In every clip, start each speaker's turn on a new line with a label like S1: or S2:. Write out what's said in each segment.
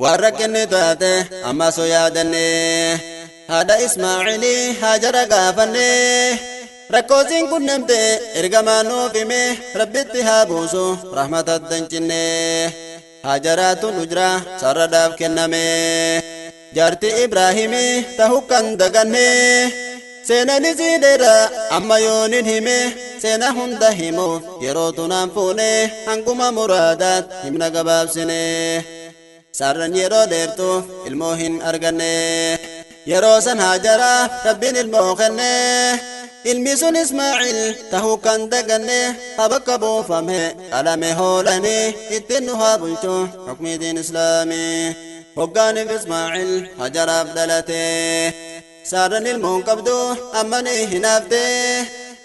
S1: warrakinni taate amma so yaadanne haadha Ismaa'ili Haajara gaafanne rakkoosiin qunnamte ergamaan nuuf hime rabbitti haa buusu rahmata dancinne Haajaraatu nujra sarradhaaf kenname jaarti Ibraahimi ta'uu kan daganne seenaan isii dheera amma yoonin hime seena hunda himuuf yeroo tunaan fuune hanguma muraadaat himna gabaabsine sarran yeroo dheertuuf ilmoo hin arganne yeroo san Haajara rabbiin ilmoo kenne ilmi sun Ismaa'il ta'uu kan daganne habakka buufame qalame hoolani ittiin nu haa bulchu hukmiitiin islaamii hoggaaniif Ismaa'il Haajaraaf dhalate sarran ilmoon qabdu amma ni hinaafte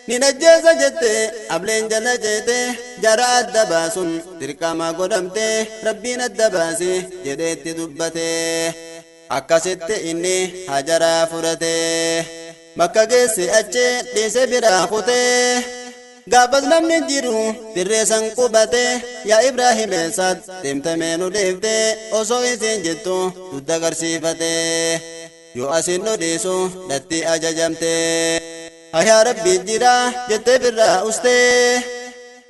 S1: nin ajjeesa jette ableen jala jeete jara adda baasun dirqama godhamte rabbiin adda baasi jedheetti dubbate akkasitti inni Hajaraa fudhate makka geesse achi dhiise biraa kute gaafas namni jiru dirreessan qubate yaa Ibraahim eessaat deemtamee nu deefte osoo isiin jettu dudda agarsiifate yoo asin nu dhiisu dhatti ajajamte yaa rabbi jira jette birraa uste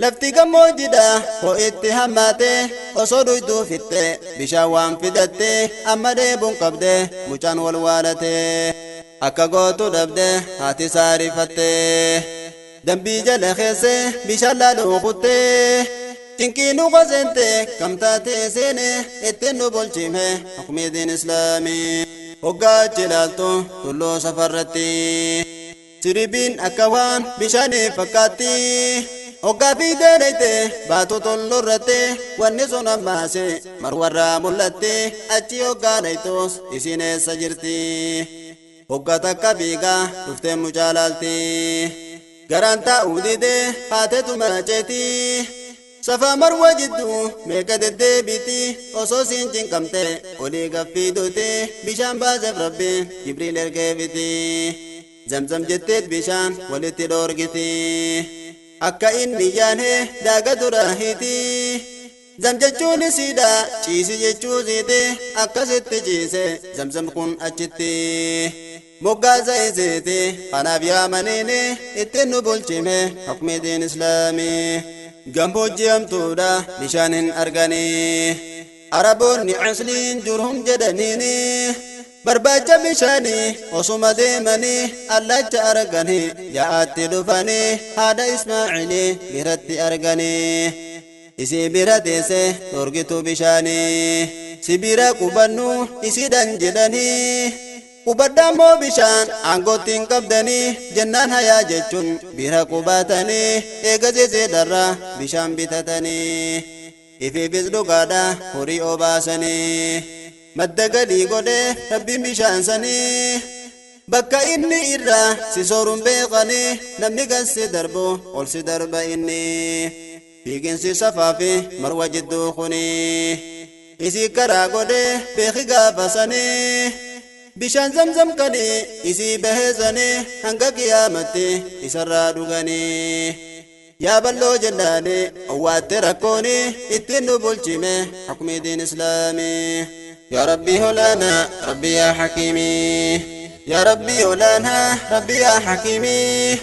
S1: lafti gammoojjidha hoo itti hammaate osoo dhuyduu fitte bishaan waan fidatte amma deebuun qabde mucaan wal waalate akka gootu dhabde haati saarifatte dambii jala keesse bishaan laaluu kutte cinkii nu qoseente kamtaate seene ittiin nu bulchime hukmiitiin islaamii hoggaachi ilaaltu tulluu safarratti siribiin akka waan bishaanii fakkaatti hoggaa fi deedeyte baatu tullurratti wanni sun ammaase marwarraa mul'atti achi hoggaa dhaytus isiin eessa jirti hogga takka fiigaa dhuftee mucaa laalti garaan taa'uu dide haatetu maraceeti safaa marwa jidduu meeqa deddeebiti osoo siin cinqamte olii gaffii duute bishaan baaseef rabbi Jibriil ergeefiti zamzam jetteet bishaan walitti dhoorgiti akka inni yaane daaga duraahiti zam jechuun isiidha ciisi jechuu siite akkasitti ciise zamzam kun achitti moggaasa isiiti kanaaf yaamaniini ittiin nu bulchime hukmiitiin islaamii gammoojjii hamtuudha bishaan hin arganii araboonni asliin jurhum jedhaniini barbaacha bishaanii osuma deemanii allacha arganii ja'aatti dhufanii haadha Ismaa'ilii biratti arganii isii bira teesse dhorgitu bishaanii si bira qubannu isiidhan jedhanii qubadhaan moo bishaan aangootiin qabdanii jennaan hayaa jechuun bira qubatanii eegasisee darra bishaan bitatanii ifiifis dhugaadha horii obaasanii madda galii godhee rabbiin bishaan sanii bakka inni irraa si sooruun beekanii namni gansi darbu ol si darba inni fiiginsi safaa fi marwa jidduu kuni isii karaa godhee beeki gaafasanii bishaan zamzam kanii isii baheesanii hanga qiyaamatti isarraa dhuganii yaa balloo jennaani owwaatte rakkooni ittiin nu bulchime hukmiitiin islaamii يا ربي هولانا ربي يا حكيمي يا ربي هولانا ربي يا حكيمي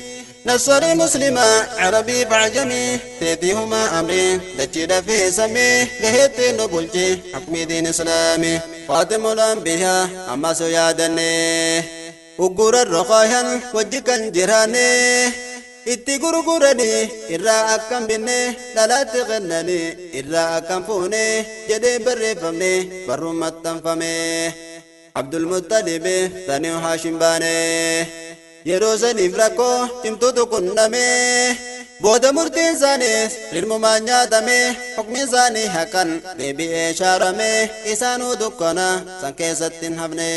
S1: نصري مسلمة عربي بعجمي تيتيهما أمري دجيدا في سمي لهيت نبولتي حكمي دين إسلامي خاتم الأنبياء أما سيادني وقور الرقايا وجكا جيراني itti gurguranii irraa akkam binne dhalaatti kennanii irraa akkam fuune jedhee barreeffamne barruun maxxanfame Abdul Muttalib Banii Haashim baane yeroo saniif rakkoo cimtuutu qunname booda murtiin isaaniis ilmumaan nyaatame hukmiin isaanii haqqan deebi'ee shaarame isaanuu dukkana san keessatti hin hafne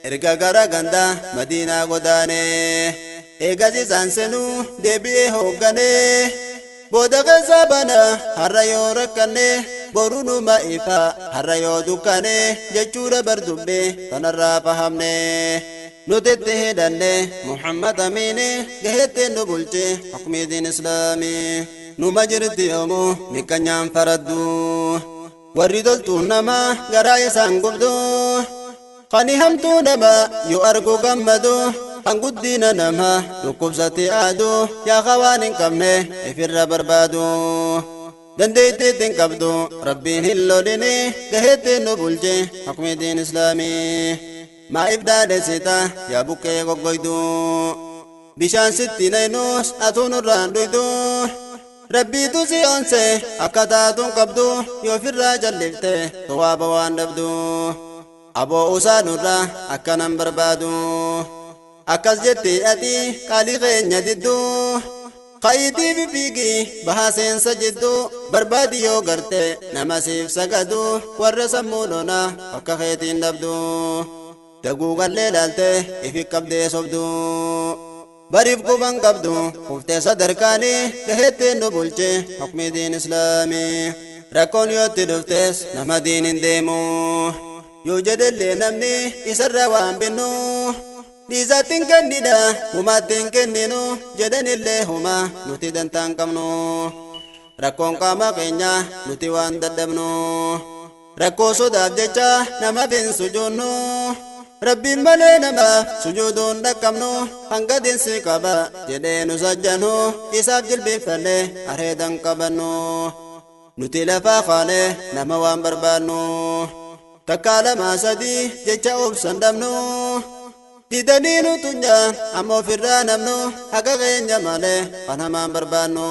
S1: erga gara ganda Madiinaa godaane eegasi saansenu deebi'ee hooggane booda keessa bana har'a yoo rakkanne boru numa ifa har'a yoo dukkane jechuudha bardubbe kanarraa fahamne nuti itti hidhanne Muhammad Amiini gaheetti nu bulche hukmii diin islaamii numa jirti yoomuu miqqanyaan faraddu warridoltuu nama garaa isaan gubdu qani hamtuu nama yoo argu gammadu kan guddina nama dhukkubsatee aadu yaa waan hin qabne ifirra barbaadu dandeettiin qabdu rabbiin hin lolini gaheettiin nu bulche hukmi diin islaamii maa'if daadheessita yaa buqqee goggoydu bishaan sitti naynus atuu nurraan dhuydu rabbiitu si onse akka taatuun qabdu yoo firraa jallifte sawaaba waan dhabdu aboo usaa nurra akkanan barbaadu akkas jetti ati qaalii keenya diddu qayitii bifiigi bahaa seensa jiddu barbaadi yoo garte nama siif sagadu warra sammuu lona akka keetiin dhabdu daguugallee laalte ifi qabdee sobdu bariif quban qabdu kuftee sadarkaanii gaheettiin nu bulche hukmi diin islaamii rakkoon yootti dhuftes nama diin hin deemu yoo jedhellee namni isarra waan binnu dhiisattiin kennidha humaattiin kenninu jedhanillee huma nuti dantaan qabnu rakkoon qaama keenya nuti waan dadhabnu rakkoo sodaaf jecha namaaf hin sujuunnu rabbiin malee nama sujuuduun dhaqqabnu hanga dinsi qaba jedhee nu sajjanu isaaf jilbeeffanne areedan qabannu nuti lafaa kaane nama waan barbaannu takkaa lamaa sadii jecha obsan dhabnu didanii nu tunya amma ofirraa namnu haqa keenya malee kan hamaan barbaannu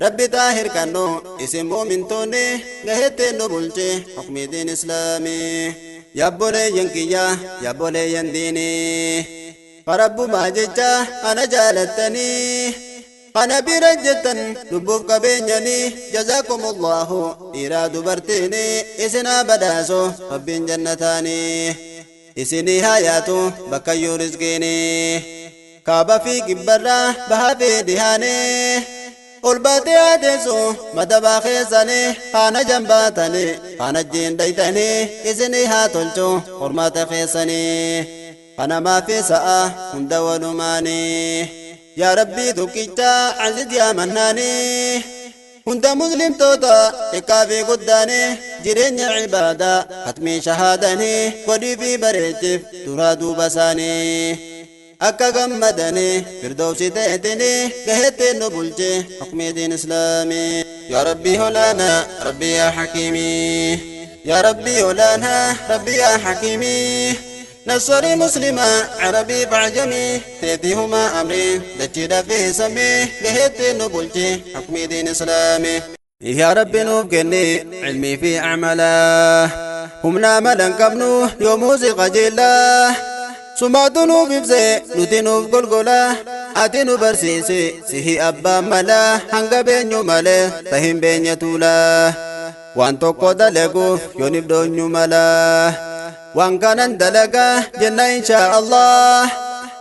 S1: rabbi taa hirkannu isin muumintoonni gaheettiin nu bulche hukmi diin islaamii yabboleeyyan kiyya yabboleeyyan diinii farabbumaa jecha ana jaalattanii kana bira jettan lubbuuf qabeenyanii jazaakumullahu dhiiraa dubartiini isinaa badhaaso rabbiin jannataanii isinii hayaatu bakkayyuu rizqiinii kaaba fi kibbarraa bahaa fi dhihaanii ol baatee adeemsu madabaa keessanii haana jambaatanii haana jiindhaytanii isinii haa tolchu hormaata keessanii kanamaa fi sa'a hunda walumaanii yaa rabbii tokkicha aziz yaa mannaanii hunda muslimtoota xiqqaa fi guddaanii jireenya cibaadaa hatmii shahaadanii godhii fi bareechiif duraa duuba isaanii akka gammadanii firdawsi ta'etanii gaheettiin nu bulche hukmi diin islaamii yaa rabbii olaanaa rabbii yaa hakiimii yaa rabbii olaanaa rabbii yaa hakiimii نصري مسلمة عربي بعجمي تيتيهما أمري دجيدا في سمي لهيت نبولتي حكمي دين إسلامي يا ربي نوفقني علمي في أعمالا همنا ملن كبنو يوم موسيقى جيلا سمعتو نوف بزي نوتي نوف قلقلا ati nu barsiisi sihi abbaan mala hanga beenyu male tahin beenyatula waan tokko dalaguuf yoonif doonyu mala waan kanan dalaga jenna insha Allah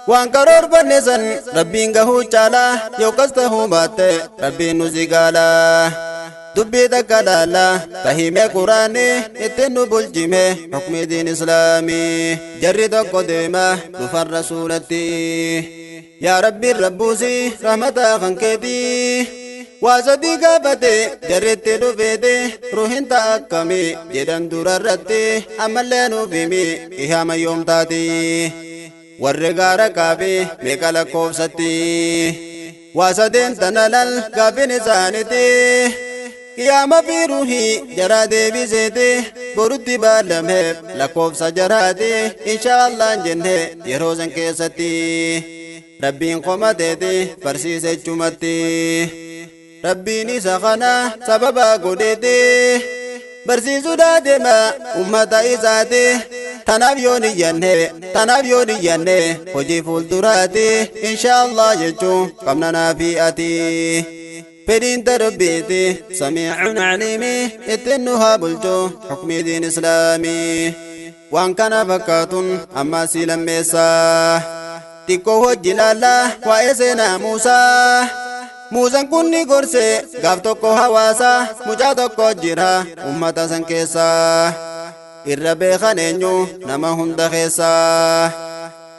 S1: waan karoor bannesan rabbiin gahuu caala yookas tahuu baatte rabbiin nu zigala dubbii takka laala tahime quraani ittiin nu bulchime hukmi diin islaamii jarri tokko deema dhufan rasuulatti yaa rabbi rabbuusi rahmataa kan keetii waasati gaafate jarritti dhufeete ruhin ta'a akkami jedhan durarratti ammallee nuuf himi ihaama yoomtaati warri gaara kaafi meeqa lakkoofsatti waasadeen tanalal gaafin isaaniti qiyaama fi ruhii jaraa deebiseete borutti baalameef lakkoofsa jaraati inshaallaan jenne yeroo san keessatti rabbiin qomateeti barsiise chumatti rabbiin isa kana sababa godheeti barsiisuudhaa deema ummata isaati tanaaf yoon iyyanne hojii fuulduraati inshaallah jechuun qabna naafi ati fedhiin tarabbiiti samiicun caliimi ittiin nu haa bulchu hukmii diin islaamii waan kana fakkaatun ammaa sii lammeessaa xiqqoo hojji laallaa waa'ee seenaa Muusaan kun ni gorse gaaf tokko hawaasa mucaa tokko jira ummata san keessa irra beekan eenyu nama hunda keessa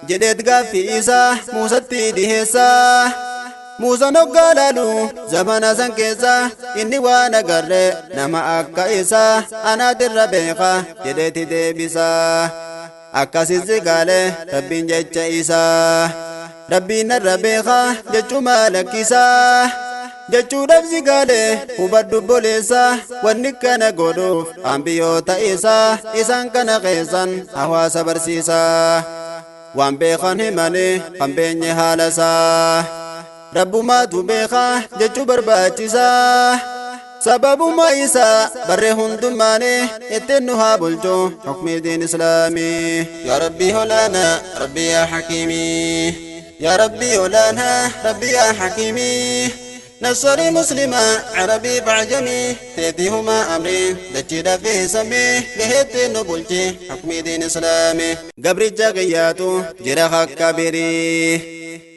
S1: jedheet gaaffii isaa Muusatti dhiheessa موسى نقالالو زمن سنكيسا إني وانا قرر نما أكا إسا أنا در بيخا جديتي ديبسا أكا سيزي قالي ربين جيتش إسا ربين الربيخا جيتشو مالك إسا جيتشو ربزي قالي وبدو بوليسا ونكنا قدوف أنبيوتا إسا إسان كان غيسا أهواس برسيسا وان بيخان هماني قنبيني حالسا ربو ما تو بيخا جيتشو برباچسا سبب ما إسا بره هندماني اتنها بلجو حكم دين إسلامي يا ربي هولانا ربي يا حكيمي يا ربي هولانا ربي يا حكيمي نصري مسلمة عربي بعجمي تيتيهما أمري دجيدا فيه سمي قهيت نبولتي حكم دين إسلامي قبر جاقياتو جرخ كبيري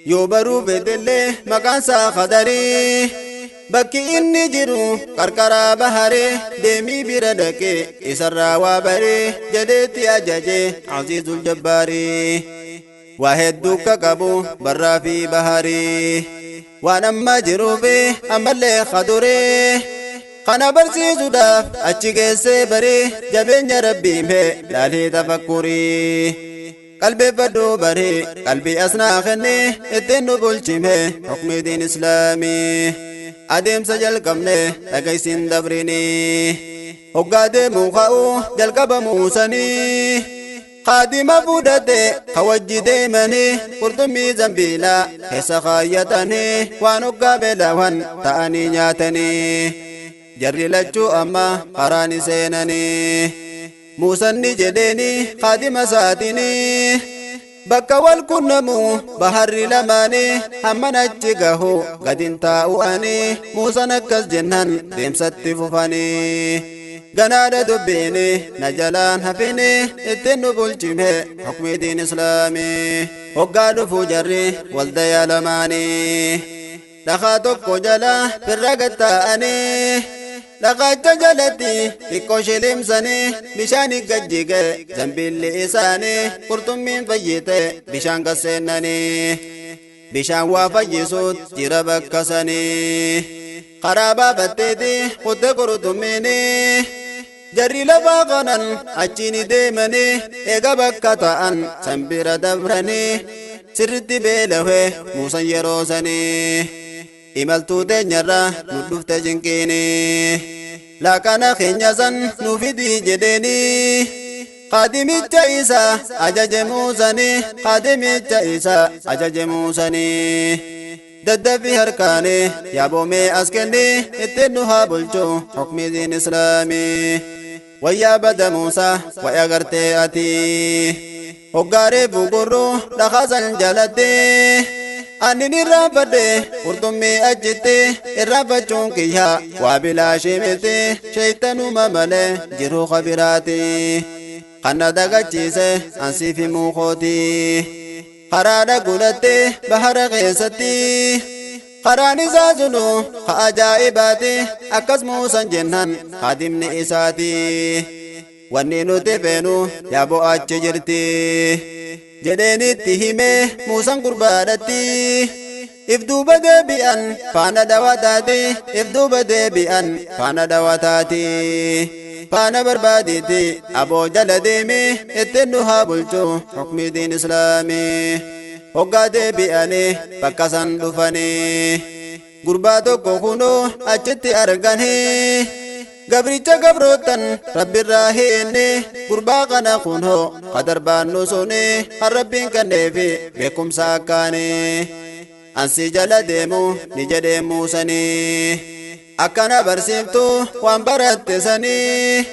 S1: يوبرو بدلي مكانسا خدري بكي إني جرو كركرا بحري ديمي بردكي إسرا وابري جديتي أجاجي عزيز الجباري واحد دوكا قبو برا في بحري وانما جرو في أمالي خدوري خانا برسي زداف أچيكي سيبري جبين ربي مي لالي تفكوري قلبي بدو بري قلبي أسنا خني اتنو بلچمي حكم دين إسلامي أديم سجل كمني لقيسين دبريني وقادي موخاو جلقب موساني خادم فودتي خوجي ديماني قرطمي زنبيلا حيسا خايتاني وانوكا بلاوان تاني نياتاني جري لجو أما قراني سيناني موساني جديني خادم ساتيني بكا والكنمو بحر لماني همنا نجيقه قد انتاو أني موسى نكس جنان ديم ستففاني قنادة دبيني نجلان هفيني اتنو بلجمه حكم دين إسلامي وقادو فجري والديا لماني لخاتوكو جلا برقتاني لقد جلتي بكوش لمساني بشاني قجيقة زنبيل لإساني قرطم من فجيته بشان قسناني بشان وافجيسوت جربك كساني قرابا فتيتي قد قرطميني جري لفاقنا أجيني ديماني إيقا بكتاان سنبير دبراني سرتي بيلوه موسى يروساني إمالتو تنجرة ندفت جنكيني لكن خنجزن نفدي جديني قادم الجيسة أجج موساني قادم الجيسة أجج موساني دد في هركاني يابو مي أسكني اتنها بلجو حكم دين إسلامي ويا بد موسى ويا غرتي أتي وقاري بقرو لخزن جلتي أني نرافده قرطمي أجتي الرافجون كيها وابلا شمتي شيطان ممالي جرو خبراتي قنا دقاتيسي أنسي في موخوتي قرانا قولتي بحر غيستي قراني زازنو خاجائباتي أكس موسى جنان خادم نئساتي واني نتفنو يابو أججرتي جديني تهيمي موسى قربانتي إفدو بدي بأن فانا دواتاتي إفدو بدي بأن فانا دواتاتي فانا برباديتي أبو جلديمي اتنوها بلجو حكم دين إسلامي وقادي بأني بكسان دفني قرباتو كوكونو أجتي أرغاني قبريتا قبروتن رب الراهيني قربا قنا خونو قدر بانو سوني الربين كنفي بكم ساكاني أنسي جل ديمو نجا ديمو سني أكنا برسيمتو وان برات سني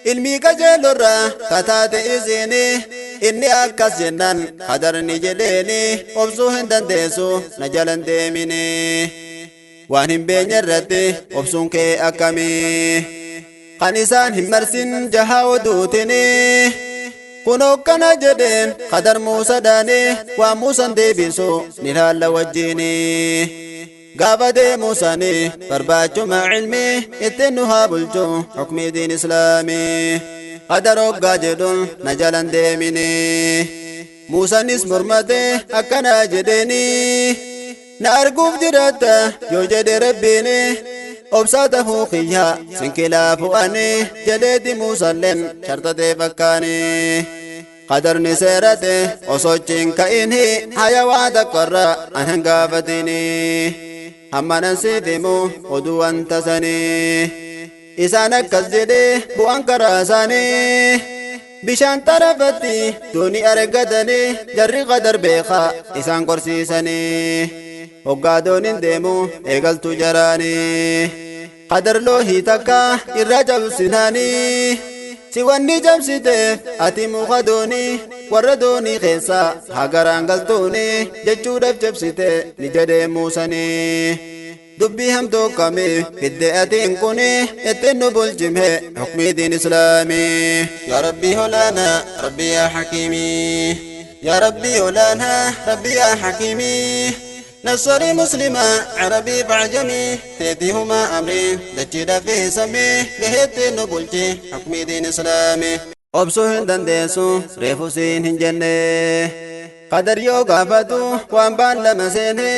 S1: علمي كجلورا كتات إزيني إني أكس جنان قدر نجديني وبسو هندن ديسو نجلن ديميني وانهم بين الرتي وبسون كي أكامي قنيسان همرسين جها ودوتني كنو كنا جدين قدر موسى داني وموسى ديبسو نلال وجيني قابا دي موساني برباچو مع علمي اتنوها بلجو حكم دين إسلامي قدر وقا جدون نجلن ديميني موسى نس مرمتي أكنا جديني نارقوف جراتا يوجد ربيني أبساته خيها سنكلاف أني جديد مسلم شرطة فكاني قدر نسيرته وصوتين كإنه حيوات قرى أنهنقافتني أما ننسيفمو ودو انتسني إسانك الزدي بوان كراساني بشان طرفتي دوني أرقدني جري قدر بيخا إسان قرسيسني وقادون انديمو ايقلتو جراني قدر لوهي تكا الرجب سناني سواني جمسيته أتي مخدوني وردوني خيسا هاقران قلتوني ججو دف جبسيته نجد موساني دبي هم توقمي في الدئتين كوني اتنو بالجمه حكمي دين إسلامي يا ربي هولانا ربي يا حكيمي يا ربي هولانا ربي يا حكيمي نصري مسلمة عربي بعجمي تيتيهما أمري دجيدا فيه سمي قهيت نبولتي حكمي دين إسلامي أبسو هندن ديسو ريفو سين هنجنة قدر يو قافتو وانبان لمسيني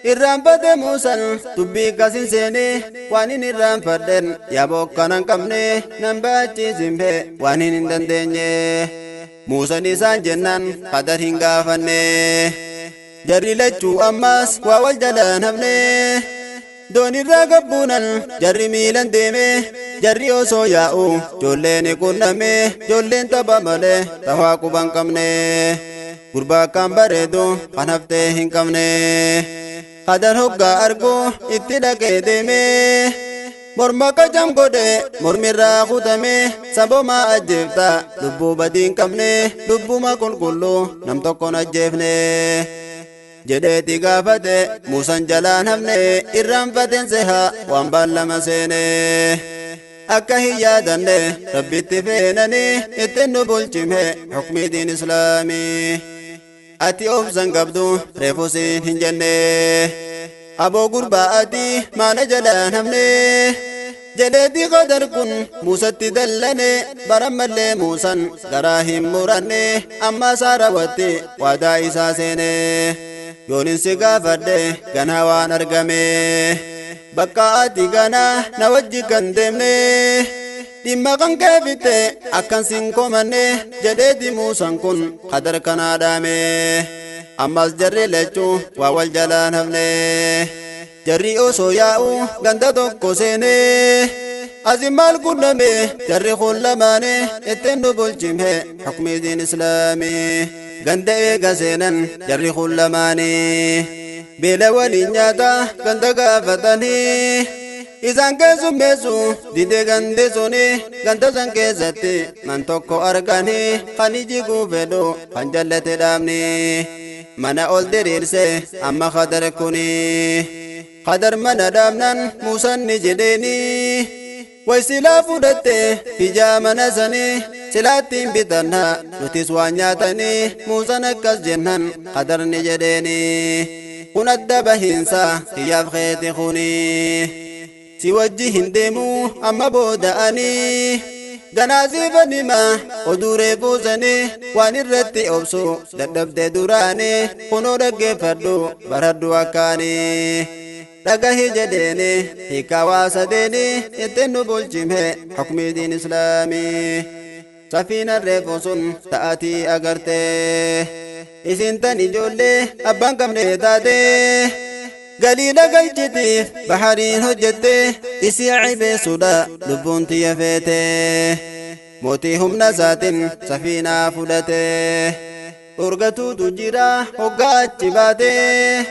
S1: إرام فده موسى تبي كاسين سيني وانين إرام فدن يا بوكانا كمني نمباتي زمبه وانين هندن ديني موسى نيسان جنان قدر هنگافني جري لچو أماس ووال جلان همني دوني راقبونن جري ميلان ديمي جري اوسو ياو جولين كنمي جولين تبا ملي تواقو بانكمني قربا كام بردو خنفته هنكمني قدر هقا أرقو اتدقى ديمي مرمى جام قده مرمي راخو تمي سبو ما أجفتا لبو بدين كمني لبو ما كلو نمتقون أجفني جديتي قافته موسى جلان همني إرام فتن سها وانبال لمسيني أكا هي دني ربي تفينني اتنو بلجمه حكمي دين إسلامي أتي أبسن قبدو ريفوسين هنجني أبو قربا أتي ما نجلان همني جديتي قدر كن موسى تدلني برم اللي موسى قراهم مرني أما ساروتي وادا إساسيني يونين سيقا فده غنا وان أرقمي بقا أتي غنا نوجي كندمني ديما كان كيفته أكن سنكو مني جديتي موسى كن قدر كنا دامي أما جري لچو ووال جلان همني جري أوسو ياو غندا توكو سيني أزمال كنمي جري خلماني اتنو بلجمه حكم دين إسلامي غندا إيقا سينن جري خلماني بلا ولي نياتا غندا غافتني إذن كيسو ميسو ديدي غندي سوني غندا سنكيزتي من توكو أرغاني خاني جيكو فدو خنجلتي دامني منا أول ديريرسي أما خدر كوني قدر من دامنان موسى نجديني ويسلا فودته في جامنا سني سلاتين بتنا نتسوان ياتني موسى نكس جنان قدر نجديني كنت بهنسا هي بخيت خوني سيوجهن ديمو أما بوداني جنازي بنما ودوري بوزني وان الرتي أبسو دردب دوراني خنو رقي فردو بردو أكاني رقه جديني هيكا واسديني يتنو بلجمه حكم دين إسلامي سفينة ريفوسن تأتي أغرتي إسين تاني جولي أبان كم نيتاتي قليلا قيجتي بحرين هجتي إسي عيبي سودا لبون تيفيتي موتيهم نسات سفينة فلتي أرغتو تجيرا وقات جباتي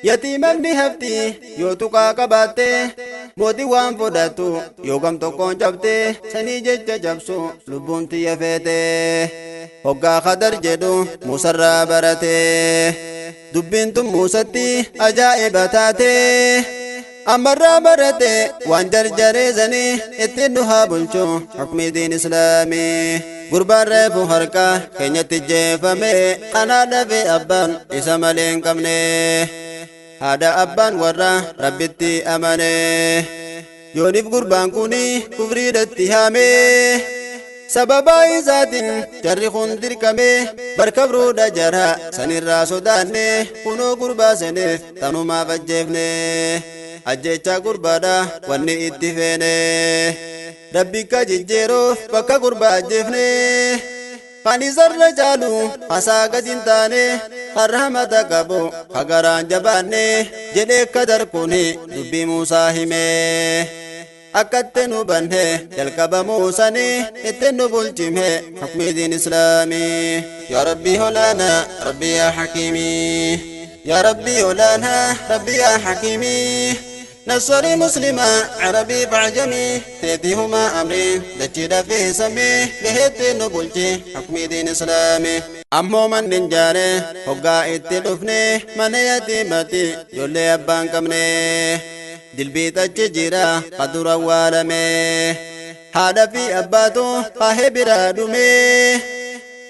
S1: يتيمم بهفتي يوتوكا كباتي موتي وان فداتو يوغم توكون جبتي سني جج جبسو لبون تيفيتي وقا خدر جدو مسرى برتي دبنتم موسى أجائب تاتي أمر برتي وان جرجريزني اتنها بلشو حكم دين إسلامي قربان ريفو هركا كينيا تجيفمي أنا دفي أبان إسمالين كمني هذا أبان ورا ربتي أماني يونيف قربان كوني كفري دتهامي sababa isaatiin jarri kun dirqame barkabruudha jara sanirraa sodaanne kunoo gurbaa saniif tanumaaf ajjeefne ajjecha gurbaadha wanni itti feene rabbika jijjeeruuf bakka gurbaa ajjeefne kan isarra caalu hasaa gadin taane harhamata qabu hagaraan jabaanne jedhee akka darkuuni dubbii Muusaa hime akkatti nu banne jalqaba Muusanii itti nu bulchime hukmi diin islaamii yaa rabbii olaana rabbii yaa hakiimii yaa rabbii olaana rabbii yaa hakiimii نصري مسلمة عربي بعجمي تيتيهما أمري دجيدا في سمي لهيت نبولتي حكمي دين إسلامي أمو من ننجاري هقا اتلفني من يتيمتي يولي أبان كمني دلبيت الججيرة قدر أوالمي هذا في أباتو فاهي برادمي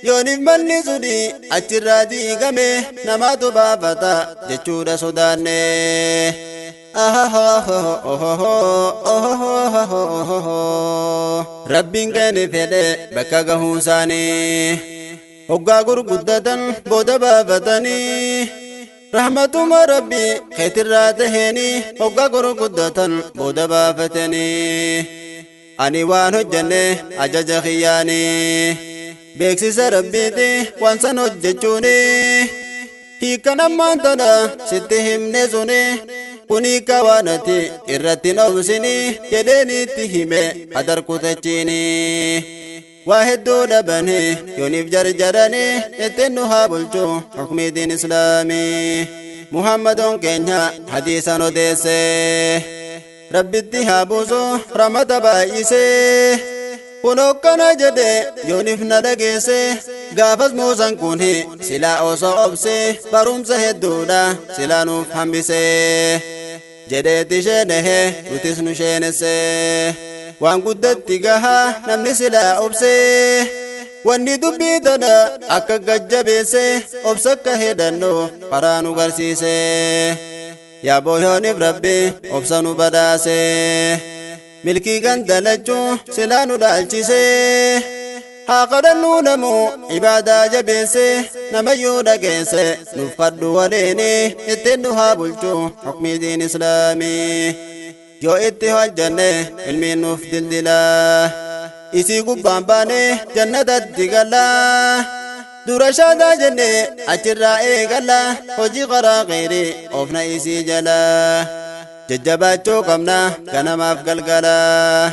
S1: يونيف مني سودي أجرادي قمي نماتو بابتا جچودا سوداني ربين كان فدي بكا غهوساني هوغا غرغدتن بودا بافتني رحمة ربي خيتر راتهني هوغا غرغدتن بودا بافتني اني وانو جنة اجج خياني بيكسس ربيتي وانسان هججوني هيكا نمانتنا ستهم نزوني kuni kawanati irratti nobsini jedheni tihime adar kutachini wahedduu dhabani yoonif jarjarani ittiin nu haa bulchu hukmi diin islaamii muhammadon keenya hadiisan odeesse rabbitti haa buusu ramata baay'ise kunoo kana jedhe yoonif na dhageesse gaafas Muusaan kuni silaa osoo obse barumsa hedduudha silaa nuuf hambise jedheeti sheenehe nutis nu sheenesse waan guddatti gahaa namni silaa obse wanni dubbii tana akka gajjabeesse obsa akka hedhannoo karaa nu garsiise yaa booyooniif rabbi obsa nu badhaase milkii gandalachuu silaa nu dhaalchise haa kadhannuu namu ibaadaa jabeesse namayyuu dhageesse nuuf kadhu waliini ittiin nu haa bulchu hukmi diin islaamii yoo itti hojjanne ilmiin nuuf dildilaa isii gubbaan baane jannatatti gallaa dura shaadaa jenne achirraa eegalla hojii karaa khayrii ofna isii jalaa jajjabaachuu qabna ganamaaf galgalaa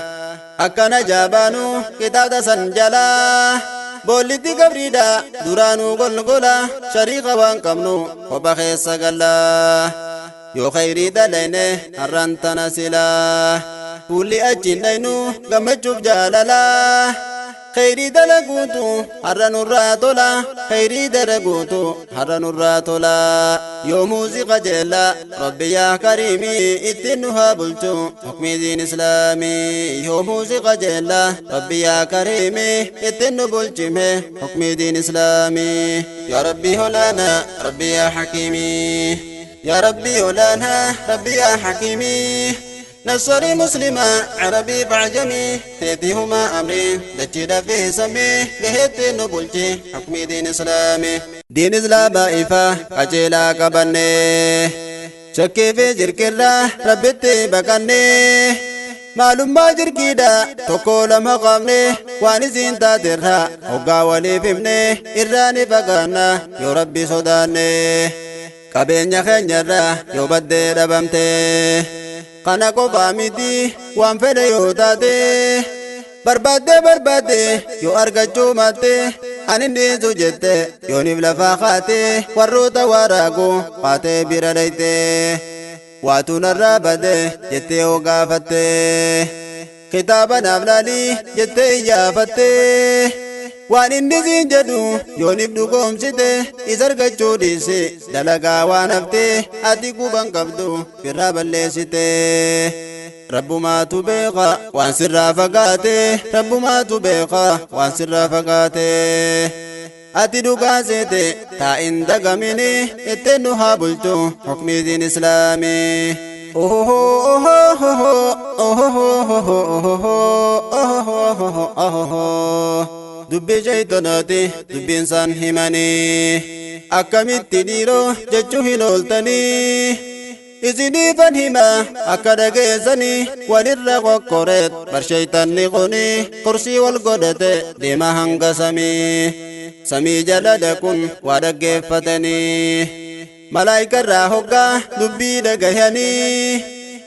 S1: akkana jaabaanu kitaaba san jalaa boollitti gabriidha duraanuu golgola shariika waan qabnu kopha keessa gallaa yoo khayrii dalayne har'aan tana silaa fuulli achiin dhaynu gammachuuf jaalalaa khayrii dalaguutu har'a nurraa tola khayrii dalaguutu har'a nurraa tola yoo muuziqa jeella rabbi yaa kariimii ittiin nu haa bulchu hukmi diin islaamii yoo muuziqa jeella rabbi yaa kariimii ittiin nu bulchime hukmi diin islaamii yaa rabbi olaana rabbi yaa hakiimii yaa rabbi olaana rabbi yaa hakiimii نصري مسلمة عربي بعجمي تيتيهما أمري دجيدا في سمي لهيت نبولتي حكمي دين إسلامي دين إسلام إفا أجيلا كبني شكي في جركلا ربتي بكني معلوم ما جركيدا تقول مقامني وانسين تاترها هقا ولي فمني إراني فقانا يا ربي صداني قبين خنجرا يوبدي ربمتي kana qofa miti waan fedhe yoo taate barbaadde yoo argachuu maatte ani dhiisu jette yooniif lafaa kaate warroota waraagu kaatee bira dhayte waatu narraa bade jettee yoo gaafatte kitaaba naaf laalii jettee iyyafatte waan inni siin jedhu yooniif dhugoomsite isa argachuu dhiise dalagaa waan hafte ati quban qabdu birraa balleessite rabbumaatu beeka waan sirraa fagaate rabbumaatu beeka waan sirraa fagaate ati dhugaa seete taa'in dagamini ittiin nu haa bulchu hukmi diin islaamii dubbii shayxanaati dubbiin isaan himanii akkamitti dhiiroo jechuu hin ooltanii isiniifan hima akka dhageessanii walirra qoqqoreet bar shayxanni kuni kursii wal godhate deema hanga samii jala dhaquun waa dhaggeeffatanii malaayikarraa hoggaa dubbii dhagahanii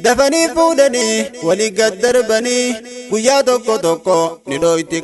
S1: dafanii fuudhanii walii gad darbanii guyyaa tokko ni dhooyti